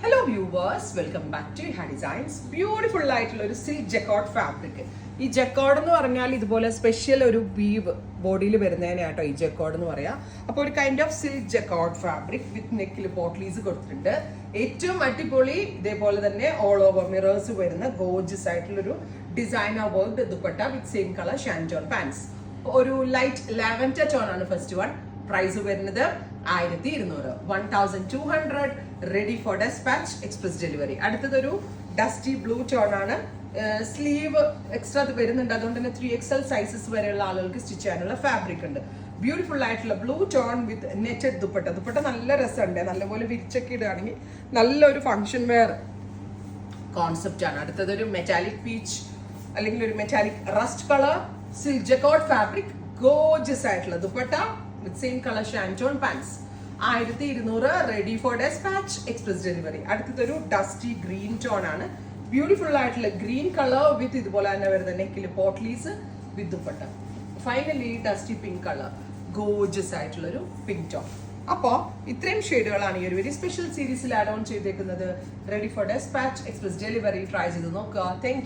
Hello viewers, welcome back to ha designs. Beautiful ആയിട്ടുള്ള ഒരു silk jacquard fabric. ഈ ജക്കോർഡ് എന്ന് പറഞ്ഞാൽ ഇതുപോലെ സ്പെഷ്യൽ ഒരു വീവ് ബോഡിയിൽ വരുന്നതിനാട്ടോ ഈ ജക്കോർഡ് എന്ന് പറയാം. അപ്പോൾ ഒരു kind of silk jacquard fabric with നെക്കിൽ പോട്ട്ലീസ് കൊടുത്തിട്ടുണ്ട്. ഏറ്റവും അടിപൊളി ഇതേപോലെ തന്നെ ഓൾ ഓവർ മിറേഴ്സ് വരുന്ന ഗോർജിയസ് ആയിട്ടുള്ളൊരു designer work dupatta with same colour shantoon pants. ഒരു ലൈറ്റ് ലാവൻഡർ ടോൺ ആണ് ഫസ്റ്റ് വൺ. പ്രൈസ് വരുന്നത് 1200, 1200, ready for despatch, express delivery. അടുത്തതൊരു ഡസ്റ്റി ബ്ലൂ ടോൺ ആണ്. സ്ലീവ് എക്സ്ട്രാ വരുന്നുണ്ട്, അതുകൊണ്ട് തന്നെ 3XL സൈസസ് വരെയുള്ള ആളുകൾക്ക് സ്റ്റിച്ച് ചെയ്യാനുള്ള ഫാബ്രിക് ഉണ്ട്. ബ്യൂട്ടിഫുൾ ആയിട്ടുള്ള ബ്ലൂ ടോൺ വിത്ത് നെറ്റഡ് ദുപ്പട്ട. ദുപ്പട്ട നല്ല രസമുണ്ട്, നല്ലപോലെ വിരിച്ചൊക്കെ ഇടുകയാണെങ്കിൽ നല്ലൊരു ഫംഗ്ഷൻ വെയർ കോൺസെപ്റ്റ് ആണ്. അടുത്തതൊരു മെറ്റാലിക് പീച്ച് അല്ലെങ്കിൽ ഒരു metallic rust colour silk jacquard fabric, gorgeous ആയിട്ടുള്ള dupatta with same colour shantoon pants. 1200, ready for despatch, express delivery. അടുത്തതൊരു ഡസ്റ്റി ഗ്രീൻ ടോൺ ആണ്. ബ്യൂട്ടിഫുൾ ആയിട്ടുള്ള ഗ്രീൻ കളർ വിത്ത് ഇതുപോലെ തന്നെ വരുന്ന നെക്കിൽ potlis with dupatta. Finally dusty pink colour, gorgeous ആയിട്ടുള്ള ഒരു പിങ്ക് ടോൺ. അപ്പോൾ ഇത്രയും ഷെയ്ഡുകളാണ് ഈ ഒരു വെരി സ്പെഷ്യൽ സീരീസിൽ ആഡ് ഓൺ ചെയ്തേക്കുന്നത്. Ready for despatch, express delivery. Try ചെയ്ത് നോക്കുക. താങ്ക്